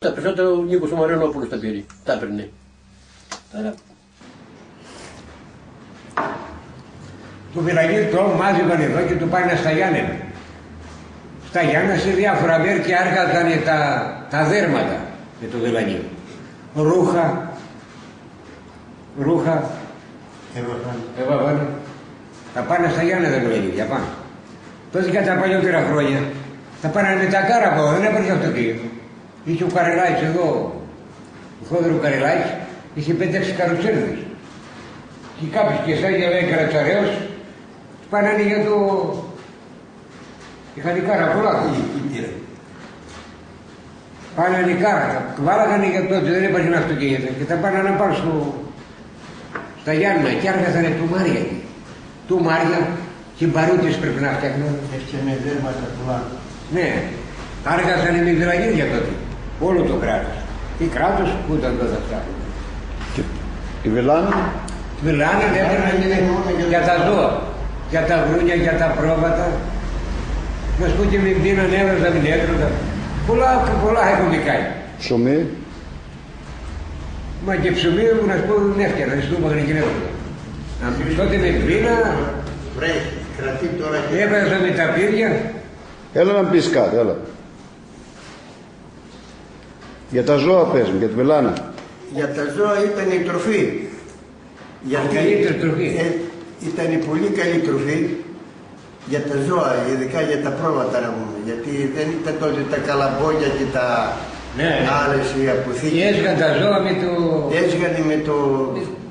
Τα περισσότερα ο Νίκος ο Μαρινόπουλος τα πήρε, τα έπαιρνε. Τώρα... Του Βιλαγίδη το μάζευαν εδώ και του πάνε στα Γιάννενα. Στα Γιάννενα σε διάφορα μέρη και άρχαζαν τα δέρματα με το Βιλαγίδη. Ρούχα, έβαβαν. Τα πάνε στα Γιάννενα τα Βιλαγίδια πάνω. Τότε κατά τα παλιότερα χρόνια τα πάνε με τα κάρα από εδώ, δεν έπαιρνε αυτοκίνητο. Είχε ο Καρελάκης εδώ, ο Θόδωρο Καρελάκης, είχε 5-6 καρουτσέλιδες. Και κάποιος και εσάς για λέει Καρατσαρέος, πάνε για το... Είχαν κάρα πολλά. Πάνε κάρα, βάλαγαν για τότε, δεν έπαιρνε αυτοκίνητο. Και τα πάνε να πάρουν στα Γιάννηνα και άργαζανε του Μάρια. Του Μάρια και μπαρούτες πρέπει να φτιάχνουν. Έφτιανε δέρματα πολλά. Ναι, άργαζανε με Βιλαγίδια τότε. Όλο το κράτος. Τι κράτος που ήταν τότε αυτά. Και η Βιλάνα. Τη Βιλάνα έπαιρναν για τα ζώα. Για τα γρούνια, για τα πρόβατα. Να σου πω και μην δίναν έβραζα, μην έτρωγα. Πολλά έχουν κάνει. Ψωμί. Μα και ψωμί μου να σου πω δεν έφτιανα, δεν σου είπα να γυναίκα. Τότε με πρίνα. Βρέχει, κρατεί τώρα και... Έβραζα με τα πύρια. Έλα να πεις κάτι, έλα. Για τα ζώα πες μου, για τη Βιλάνα. Για τα ζώα ήταν η τροφή. Η καλύτερη τροφή. Ήταν η πολύ καλή τροφή για τα ζώα, ειδικά για τα πρόβατα να πούμε. Γιατί δεν ήταν τότε τα καλαμπόγια και τα άλλες οι αποθήκες. Και έσγαν τα ζώα με το... Έσγανε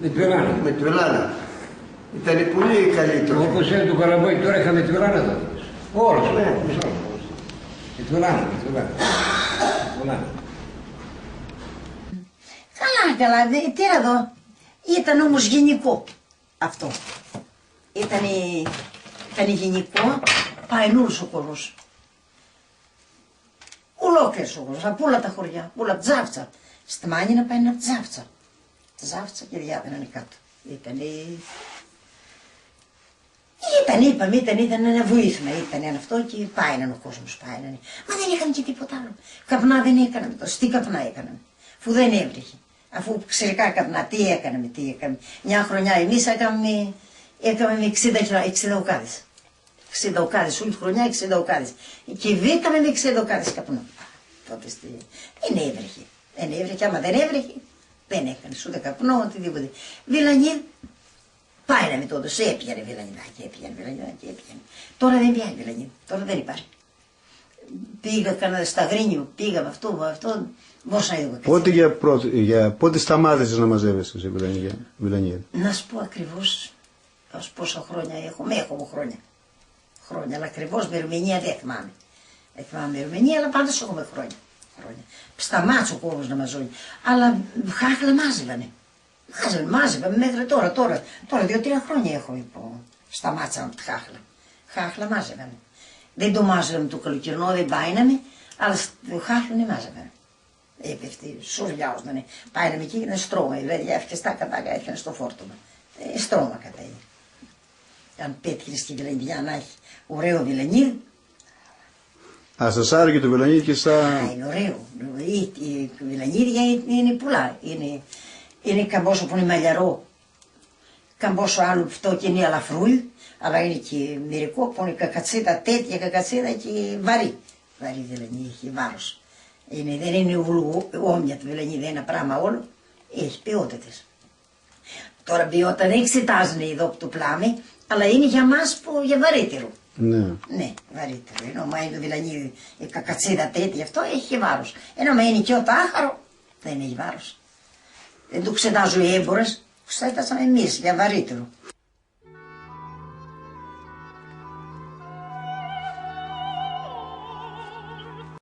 με τη Βιλάνα. Με τη Βιλάνα. Ήταν πολύ καλή τροφή. Όπως είναι το καλαμπόι τώρα είχαμε τη Βιλάνα εδώ. Όλος. Ναι. Με τη Βιλάνα, με τη Βιλάνα. Καλά, τι να δω. Ήταν όμως γενικό αυτό. Ήταν γενικό, παϊνούς ο κόσμος. Ολόκληρος ο κόσμος, από όλα τα χωριά, όλα Τζάφτσα. Στη Μάνινα πάει από Τζάφτσα. Τζάφτσα και διάδυναν κάτω. Ήταν ένα βοήθημα, ήταν ένα αυτό και πάιναν ο κόσμος, πάιναν. Μα δεν είχαν και τίποτα άλλο. Καπνά δεν έκαναμε τόσο, τι καπνά έκαναμε, αφού δεν έβρεχε. Αφού ξερικά καπνά, τι έκαναμε. Μια χρονιά εμείς έκαμε με 60 οκάδες. 60 οκάδες, όλη τη χρονιά 60 οκάδες. Και βήκαμε με 60 οκάδες καπνό. Τότε δεν έβρεχε, άμα δεν έβρεχε, δεν έκανες ούτε καπνό, οτιδήποτε. Βιλανίδ, πάιναμε τότε, έπιανε Βιλανιδάκι, έπιανε. Τώρα δεν πιάνει Βιλανίδ, τώρα δεν υπάρχει. Πήγα κανένα στα Γρίνιο, πήγαμε αυτό, Πότε σταμάτησες να μαζεύεσαι σε Βιλανίδα. Να σου πω ακριβώς πόσα χρόνια έχω χρόνια, αλλά ακριβώς με Ρουμενία δεν θυμάμαι. Δεν θυμάμαι με Ρουμενία, αλλά πάντως έχουμε χρόνια. Σταμάτησε ο κόσμος να μαζώνει, αλλά χάχλα μάζευανε μέχρι τώρα 2-3 χρόνια έχω σταμάτησαν τη χάχλα μάζευανε. Δεν το μάζευαμε το καλοκαιρινό, δεν πάιναμε, αλλά το χάχλο δεν μάζευανε. Έπεφτε, σουρλιάζανε, πάιναμε εκεί, ήταν στρώμα, δηλαδή έφυγε τα κατάκα, έφυγε στο φόρτωμα. Στρώμα κατά είναι. Αν πέτυχες και Βιλανιδιά να έχει ωραίο Βιλανίδι. Σας άρεσε το Βιλανίδι και Είναι ωραίο. Η Βιλανίδια είναι πολλά. Είναι καμπόσο που είναι μαλλιαρό, καμπόσο άλλο αυτό και είναι αλαφρούλ, αλλά είναι και μερικό που είναι κακατσίδα, τέτοια κακατσίδα και βαρύ. Βαρύ Βιλανίδι, έχει βάρος. Δεν είναι όμοια το Βιλανίδι, ένα πράγμα όλο, έχει ποιότητες. Τώρα ποιότητα δεν εξετάζουν εδώ από το πλάμι, αλλά είναι για μας που για βαρύτερο. Ναι, βαρύτερο. Ενώ μα είναι το Βιλανίδι, η κακατσίδα τέτοια, αυτό έχει βάρος. Ενώ μα είναι και ο τάχαρο, δεν έχει βάρος. Δεν το εξετάζουν οι έμπορες, εξετάζαμε εμείς για βαρύτερο.